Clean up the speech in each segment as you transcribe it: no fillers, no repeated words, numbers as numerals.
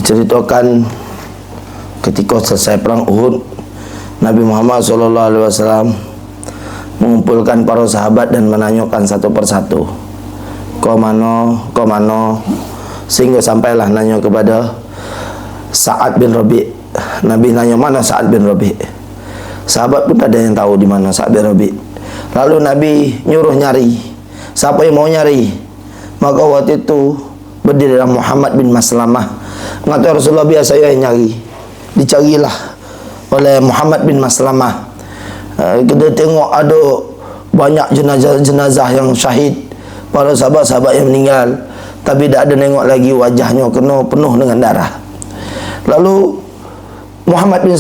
Diceritakan ketika selesai perang Uhud, Nabi Muhammad SAW mengumpulkan para sahabat dan menanyakan satu persatu, kau mano, sehingga sampailah nanya kepada Sa'ad bin Rabi'. Nabi nanya, mana Sa'ad bin Rabi'? Sahabat pun tak ada yang tahu di mana Sa'ad bin Rabi'. Lalu Nabi nyuruh nyari. Siapa yang mau nyari? Maka waktu itu berdirilah Muhammad bin Maslamah. Mengatakan Rasulullah, biar saya yang nyari. Dicarilah oleh Muhammad bin Maslamah. Kita tengok ada banyak jenazah-jenazah yang syahid, para sahabat-sahabat yang meninggal, tapi tak ada nengok lagi wajahnya kena penuh dengan darah. Lalu Muhammad bin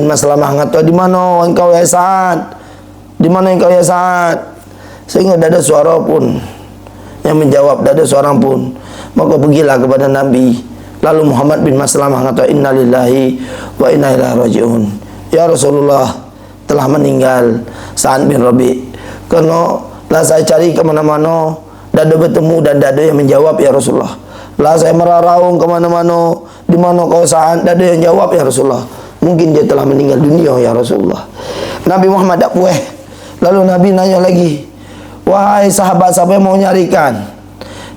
Maslamah kata, di mana engkau ya Sa'ad? Di mana engkau ya Sa'ad? Sehingga tak ada suara pun yang menjawab, tak ada seorang pun. Maka pergilah kepada Nabi. Lalu Muhammad bin Maslamah kata, inna lillahi wa inna ilaihi raji'un. Ya Rasulullah, telah meninggal Sa'ad bin Rabi'. Kerana lah saya cari ke mana-mana, tak ada bertemu dan tak ada yang menjawab ya Rasulullah. Lah saya meraraung ke mana-mana, di mana kau Sa'ad, tak ada yang jawab ya Rasulullah. Mungkin dia telah meninggal dunia ya Rasulullah. Nabi Muhammad tak puas. Lalu Nabi nanya lagi, wahai sahabat, siapa yang mau nyarikan?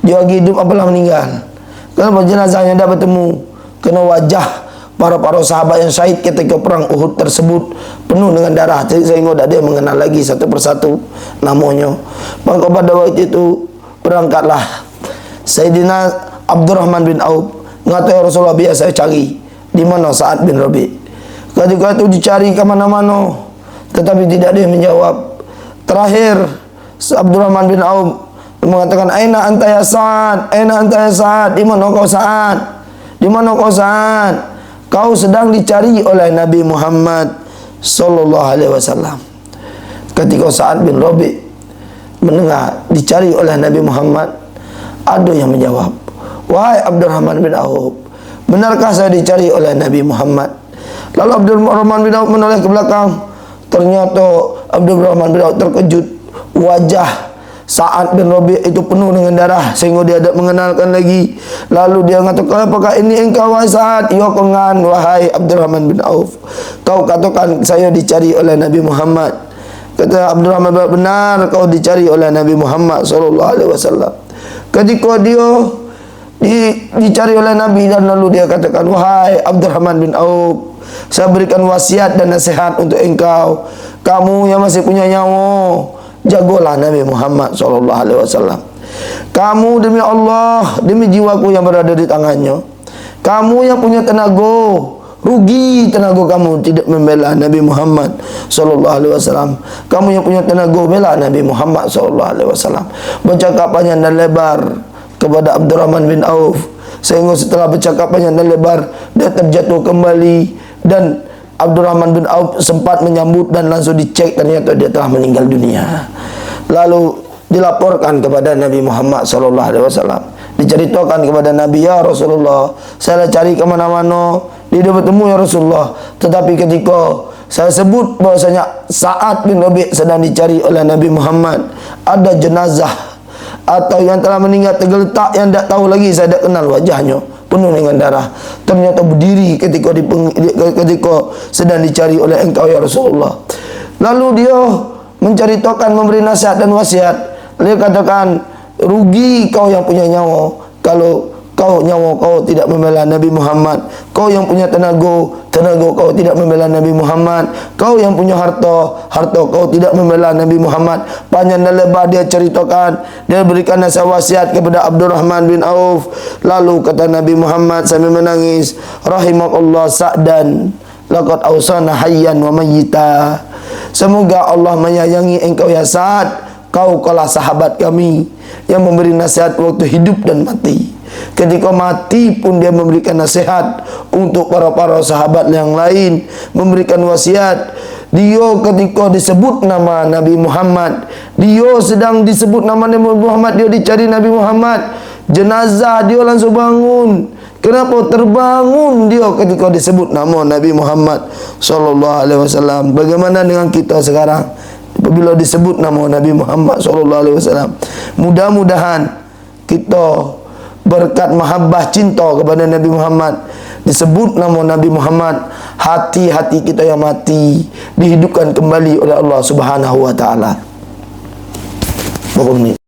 Dia lagi hidup apalah meninggal? Kenapa jenazahnya tak bertemu? Kena wajah para sahabat yang syahid ketika perang Uhud tersebut penuh dengan darah, sehingga tak ada yang mengenal lagi satu persatu namanya. Maka pada waktu itu berangkatlah Sayyidina Abdurrahman bin Auf. Mengatakan Rasulullah, biar saya cari di mana Sa'ad bin Rabi'. Ketika itu dicari ke mana-mana, tetapi tidak ada yang menjawab. Terakhir Abdurrahman bin Auf mengatakan, aina anta ya Sa'ad? Aina anta ya Sa'ad? Di mana kau Sa'ad? Di mana kau Sa'ad? Kau sedang dicari oleh Nabi Muhammad sallallahu alaihi wasallam. Ketika Sa'ad bin Rabi' mendengar dicari oleh Nabi Muhammad, ada yang menjawab, wahai Abdurrahman bin Auf, benarkah saya dicari oleh Nabi Muhammad? Lalu Abdurrahman bin Auf menoleh ke belakang. Ternyata Abdurrahman bin Auf terkejut. Wajah Sa'ad bin Rabi' itu penuh dengan darah sehingga dia tak mengenalkan lagi. Lalu dia mengatakan, apakah ini engkau wahai Sa'ad? Ya kengan wahai Abdurrahman bin Auf, kau katakan saya dicari oleh Nabi Muhammad. Kata Abdurrahman bin Auf, benar kau dicari oleh Nabi Muhammad SAW. Ketika dia dicari oleh Nabi, dan lalu dia katakan, wahai Abdurrahman bin Auf, saya berikan wasiat dan nasihat untuk engkau. Kamu yang masih punya nyawa, jagolah Nabi Muhammad SAW. Kamu demi Allah, demi jiwaku yang berada di tangannya, kamu yang punya tenaga, rugi tenaga kamu tidak membela Nabi Muhammad SAW. Kamu yang punya tenaga, bela Nabi Muhammad SAW. Bercakap panjang dan lebar kepada Abdurrahman bin Auf, sehingga setelah bercakap panjang dan lebar, dia terjatuh kembali. Dan Abdurrahman bin Auf sempat menyambut dan langsung dicek, ternyata dia telah meninggal dunia. Lalu dilaporkan kepada Nabi Muhammad SAW. Diceritakan kepada Nabi, ya Rasulullah, saya cari ke mana-mana, dia bertemu ya Rasulullah. Tetapi ketika saya sebut bahwasanya Sa'ad bin Rabi' sedang dicari oleh Nabi Muhammad, ada jenazah atau yang telah meninggal tergeletak yang tak tahu lagi, saya tak kenal wajahnya, penuh dengan darah, ternyata berdiri ketika sedang dicari oleh engkau ya Rasulullah. Lalu dia menceritakan, memberi nasihat dan wasiat. Dia katakan, rugi kau yang punya nyawa kalau nyawa kau tidak membela Nabi Muhammad. Kau yang punya tenaga kau tidak membela Nabi Muhammad. Kau yang punya harta kau tidak membela Nabi Muhammad. Panjang dan lebar dia ceritakan. Dia berikan nasihat wasiat kepada Abdurrahman bin Auf. Lalu kata Nabi Muhammad sambil menangis, rahimakallah Sa'dan, laqad awsana hayyan wa mayyita. Semoga Allah menyayangi engkau ya Sa'ad. Kau kalah sahabat kami yang memberi nasihat waktu hidup dan mati. Ketika mati pun dia memberikan nasihat untuk para sahabat yang lain, memberikan wasiat. Dia ketika disebut nama Nabi Muhammad, dia sedang disebut nama Nabi Muhammad, dia dicari Nabi Muhammad, jenazah dia langsung bangun. Kenapa terbangun dia ketika disebut nama Nabi Muhammad SAW? Bagaimana dengan kita sekarang apabila disebut nama Nabi Muhammad SAW? Mudah-mudahan kita berkat mahabbah cinta kepada Nabi Muhammad, disebut nama Nabi Muhammad, hati-hati kita yang mati dihidupkan kembali oleh Allah Subhanahu wa taala. Berapa menit?